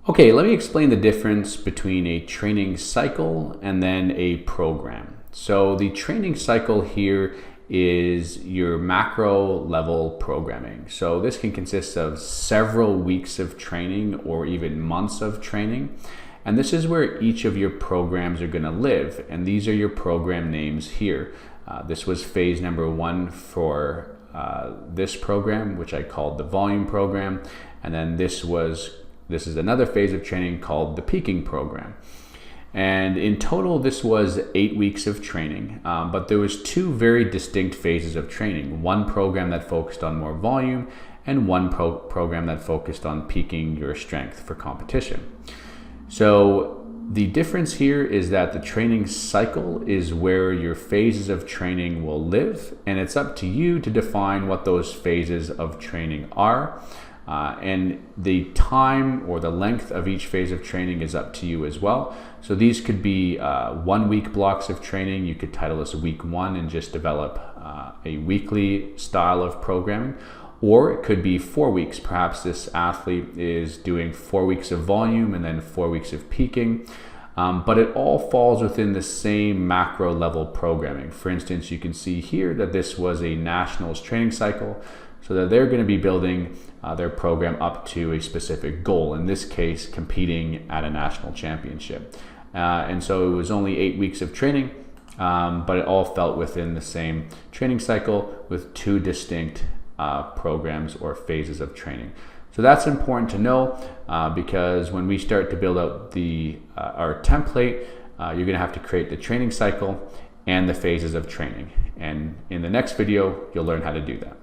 Okay, let me explain the difference between a training cycle and then a program. So the training cycle here is your macro level programming. So this can consist of several weeks of training or even months of training. And this is where each of your programs are going to live. And these are your program names here. This was phase number 1 for this program, which I called the volume program. And then this is another phase of training called the peaking program. And in total, this was 8 weeks of training, but there was 2 very distinct phases of training. One program that focused on more volume and one program that focused on peaking your strength for competition. So the difference here is that the training cycle is where your phases of training will live, and it's up to you to define what those phases of training are. And the time or the length of each phase of training is up to you as well. So these could be 1 week blocks of training. You could title this week 1 and just develop a weekly style of programming. Or it could be 4 weeks. Perhaps this athlete is doing 4 weeks of volume and then 4 weeks of peaking. But it all falls within the same macro level programming. For instance, you can see here that this was a nationals training cycle, so that they're going to be building their program up to a specific goal, in this case, competing at a national championship. And so it was only 8 weeks of training, but it all felt within the same training cycle with 2 distinct programs or phases of training. So that's important to know because when we start to build out our template, you're going to have to create the training cycle and the phases of training. And in the next video, you'll learn how to do that.